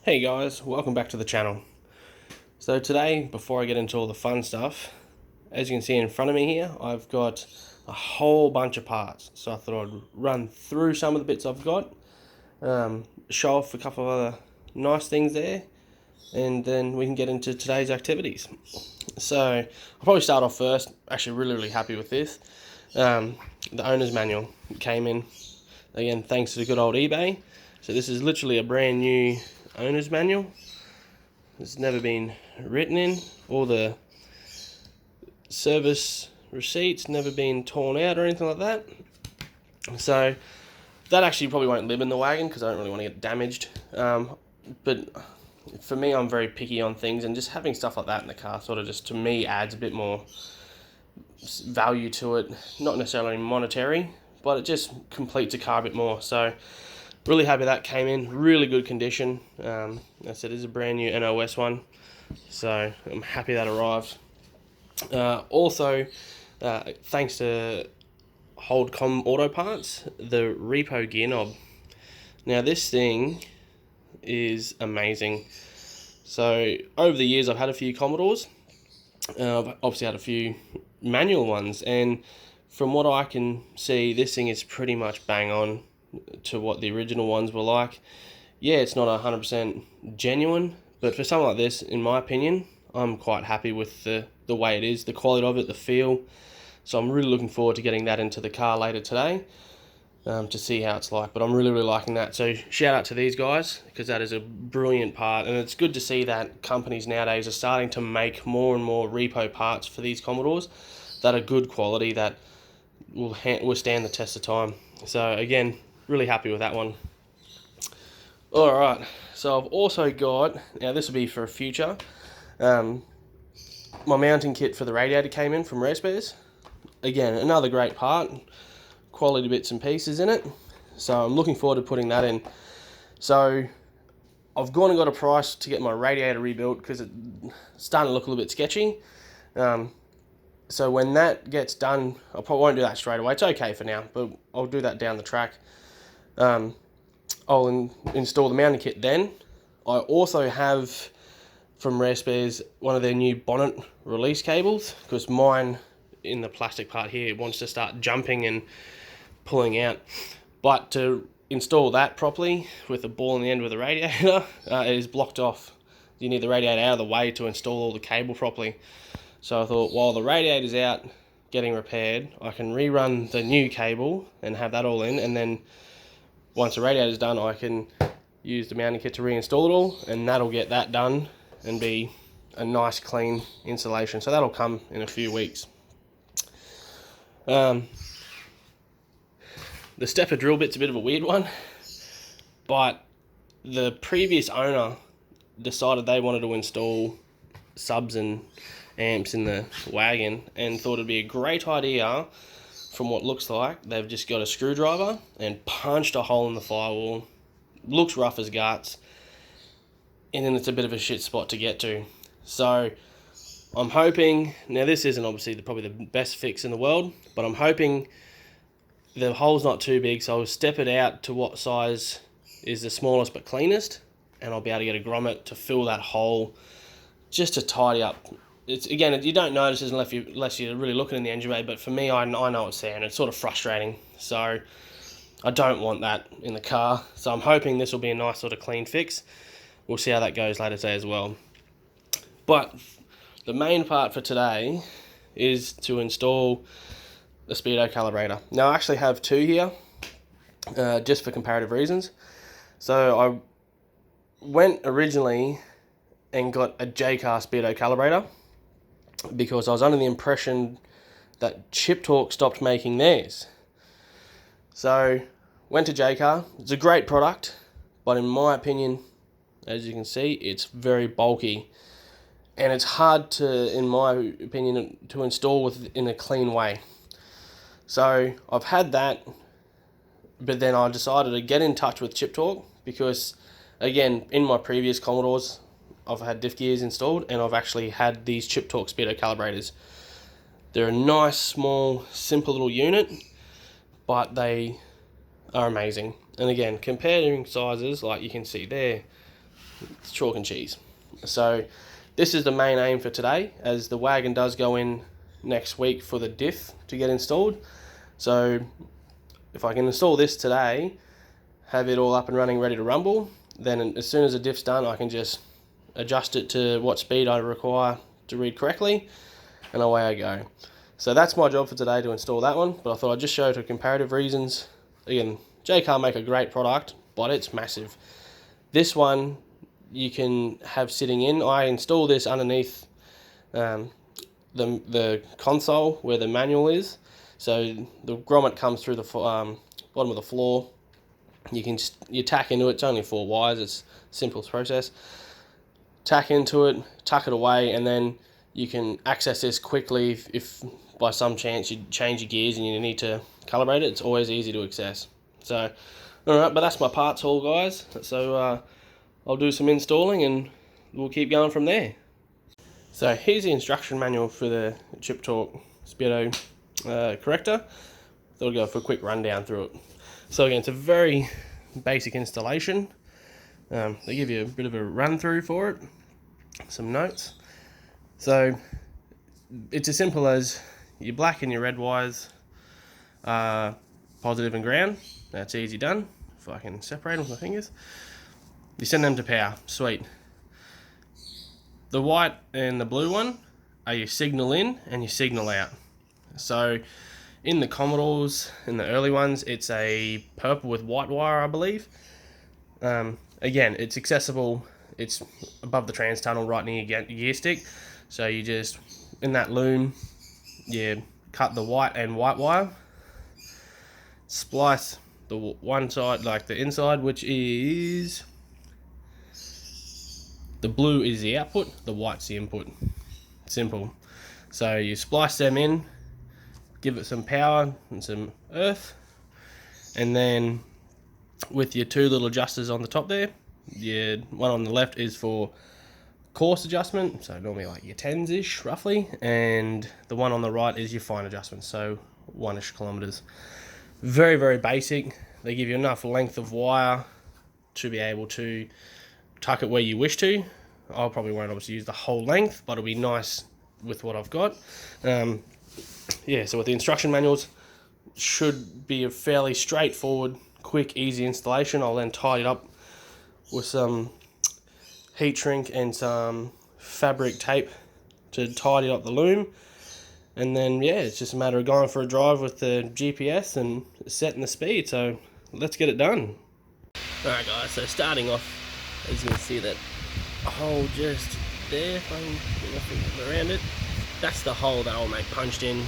Hey guys, welcome back to the channel. So today, before I get into all the fun stuff, as you can see in front of me here, I've got a whole bunch of parts. So I thought I'd run through some of the bits I've got, show off a couple of other nice things there, and then we can get into today's activities. So I'll probably start off first. Actually really happy with this. The owner's manual came in, again thanks to the good old eBay. So this is literally a brand new owner's manual. It's never been written in. All the service receipts never been torn out or anything like that. So that actually probably won't live in the wagon because I don't really want to get damaged. But for me, I'm very picky on things, and just having stuff like that in the car sort of just to me adds a bit more value to it. Not necessarily monetary, but it just completes a car a bit more. So really happy that came in really good condition. As I said, it is a brand new NOS one, so I'm happy that arrived. Also, thanks to Holdcom Auto Parts, the repo gear knob. Now this thing is amazing. So over the years I've had a few Commodores. I've obviously had a few manual ones, and from what I can see, this thing is pretty much bang on to what the original ones were like. Yeah, it's not 100% genuine, but for something like this, in my opinion, I'm quite happy with the way it is, the quality of it, the feel. So I'm really looking forward to getting that into the car later today, to see how it's like. But I'm really liking that. So shout out to these guys, because that is a brilliant part, and it's good to see that companies nowadays are starting to make more and more repo parts for these Commodores that are good quality, that will withstand the test of time. So again, really happy with that one. Alright, so I've also got, now this will be for a future, my mounting kit for the radiator came in from Rare Spares. Again, another great part, quality bits and pieces in it, so I'm looking forward to putting that in. So I've gone and got a price to get my radiator rebuilt because it's starting to look a little bit sketchy. So when that gets done, I probably won't do that straight away. It's okay for now, but I'll do that down the track. I'll install the mounting kit then. I also have from Rare Spares one of their new Bonnet release cables, because mine in the plastic part here wants to start jumping and pulling out. But to install that properly with a ball in the end with a radiator, it is blocked off. You need the radiator out of the way to install all the cable properly. So I thought, while the radiator's out getting repaired, I can rerun the new cable and have that all in, and then once the radiator's done, I can use the mounting kit to reinstall it all, and that'll get that done and be a nice clean installation. So that'll come in a few weeks. The stepper drill bit's a bit of a weird one, but the previous owner decided they wanted to install subs and amps in the wagon, and thought it'd be a great idea. From what looks like, they've just got a screwdriver and punched a hole in the firewall. Looks rough as guts, and then it's a bit of a shit spot to get to. So I'm hoping, now this isn't obviously probably the best fix in the world, but I'm hoping the hole's not too big, so I'll step it out to what size is the smallest but cleanest, and I'll be able to get a grommet to fill that hole just to tidy up. It's, again, you don't notice it unless you're really looking in the engine bay, but for me, I know it's there, and it's sort of frustrating. So I don't want that in the car. So I'm hoping this will be a nice sort of clean fix. We'll see how that goes later today as well. But the main part for today is to install the Speedo calibrator. Now I actually have two here, just for comparative reasons. So I went originally and got a J-Car Speedo calibrator, because I was under the impression that ChipTorque stopped making theirs. So went to J-Car. It's a great product, but in my opinion, as you can see, it's very bulky, and it's hard to, in my opinion, to install in a clean way. So I've had that, but then I decided to get in touch with ChipTorque, because again, in my previous Commodores, I've had diff gears installed, and I've actually had these ChipTorque Speedo calibrators. They're a nice, small, simple little unit, but they are amazing. And again, comparing sizes, like you can see there, It's chalk and cheese. So this is the main aim for today, as the Wagon does go in next week for the diff to get installed. So if I can install this today, have it all up and running, ready to rumble, then as soon as the diff's done, I can just adjust it to what speed I require to read correctly, and away I go. So that's my job for today, to install that one, but I thought I'd just show it for comparative reasons. Again, JCar make a great product, but it's massive. This one you can have sitting in. I install this underneath the console where the manual is, so the grommet comes through the bottom of the floor. You tack into it. It's only 4 wires. It's simple process. Tack into it, tuck it away, and then you can access this quickly if by some chance you change your gears and you need to calibrate it. It's always easy to access. So, alright, but that's my parts haul, guys. So I'll do some installing and we'll keep going from there. So here's the instruction manual for the ChipTorque Speedo Corrector. So I'll go for a quick rundown through it. So again, it's a very basic installation. They give you a bit of a run through for it, some notes. So it's as simple as your black and your red wires are positive and ground. That's easy done. If I can separate them with my fingers. You send them to power. Sweet. The white and the blue one are your signal in and your signal out. So in the Commodores, in the early ones, it's a purple with white wire, I believe. Again, it's accessible. It's above the trans tunnel, right near your gear stick. So you just, in that loom, you cut the white and white wire, splice the one side, like the inside, which is, the blue is the output, the white's the input. Simple. So you splice them in, give it some power and some earth, and then with your 2 little adjusters on the top there, your one on the left is for coarse adjustment, so normally like your 10s-ish roughly, and the one on the right is your fine adjustment, so 1-ish kilometers. Very, very basic. They give you enough length of wire to be able to tuck it where you wish to. I probably won't obviously use the whole length, but it'll be nice with what I've got. Yeah, so with the instruction manuals, should be a fairly straightforward, quick, easy installation. I'll then tie it up with some heat shrink and some fabric tape to tidy up the loom. And then, yeah, it's just a matter of going for a drive with the GPS and setting the speed. So let's get it done. Alright guys, so starting off, as you can see that hole just there, if I can get my fingers around it, that's the hole that old mate punched in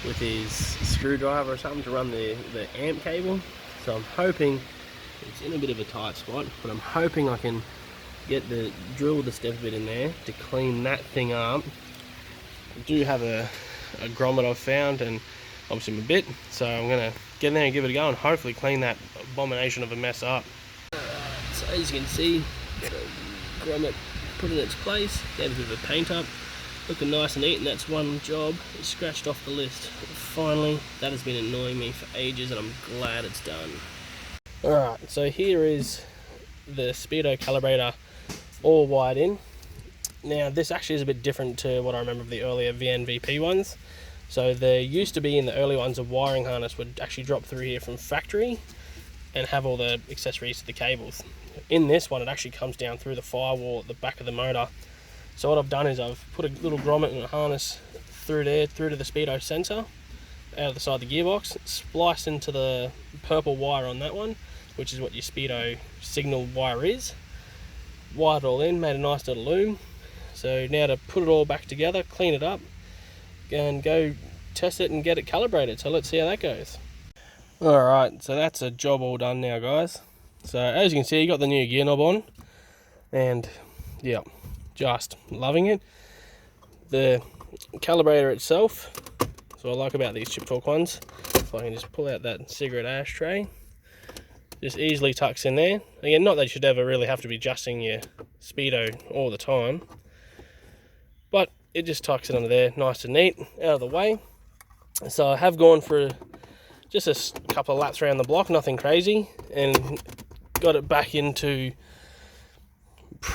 with his screwdriver or something to run the amp cable. So I'm hoping, it's in a bit of a tight spot, but I'm hoping I can drill the step bit in there to clean that thing up. I do have a grommet I've found, and obviously my bit, so I'm going to get in there and give it a go and hopefully clean that abomination of a mess up. So as you can see, got a grommet put in its place, gave a bit of a paint up, looking nice and neat, and that's one job scratched off the list. Finally, that has been annoying me for ages, and I'm glad it's done. Alright, so here is the Speedo Calibrator all wired in. Now this actually is a bit different to what I remember of the earlier VNVP ones. So there used to be in the early ones a wiring harness would actually drop through here from factory and have all the accessories to the cables. In this one it actually comes down through the firewall at the back of the motor. So what I've done is I've put a little grommet and a harness through there, through to the Speedo sensor, out of the side of the gearbox, spliced into the purple wire on that one, which is what your Speedo signal wire is. Wired it all in, made a nice little loom. So now to put it all back together, clean it up, and go test it and get it calibrated. So let's see how that goes. Alright, so that's a job all done now, guys. So as you can see, you got the new gear knob on, and yeah, just loving it. The calibrator itself, so I like about these ChipTorque ones, if I can just pull out that cigarette ashtray, just easily tucks in there. Again, not that you should ever really have to be adjusting your Speedo all the time, but it just tucks it under there, nice and neat, out of the way. So I have gone for just a couple of laps around the block, nothing crazy, and got it back into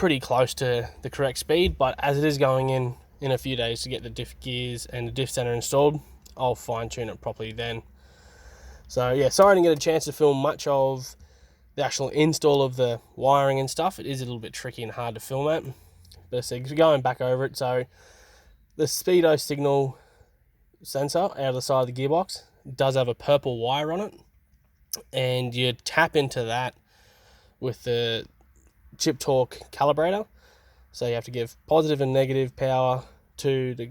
pretty close to the correct speed, but as it is going in a few days to get the diff gears and the diff center installed, I'll fine tune it properly then. So yeah, sorry I didn't get a chance to film much of the actual install of the wiring and stuff. It is a little bit tricky and hard to film at, but so going back over it, so the Speedo signal sensor out of the side of the gearbox does have a purple wire on it, and you tap into that with the ChipTorque calibrator. So you have to give positive and negative power to the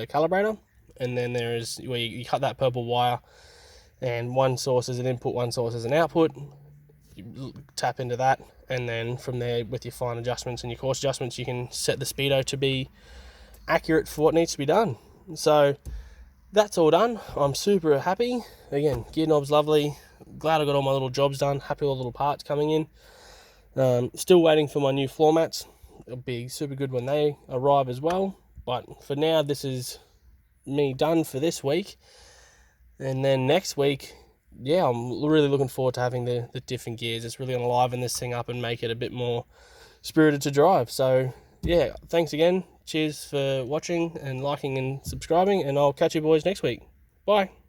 calibrator, and then there is where you cut that purple wire, and one source is an input, one source is an output. You tap into that, and then from there, with your fine adjustments and your coarse adjustments, you can set the Speedo to be accurate for what needs to be done. So that's all done. I'm super happy. Again, gear knob's lovely. Glad I got all my little jobs done. Happy with all the little parts coming in. Still waiting for my new floor mats. It'll be super good when they arrive as well. But for now, this is me done for this week. And then next week, yeah, I'm really looking forward to having the different gears. It's really going to liven this thing up and make it a bit more spirited to drive. So yeah, thanks again. Cheers for watching and liking and subscribing, and I'll catch you boys next week. Bye.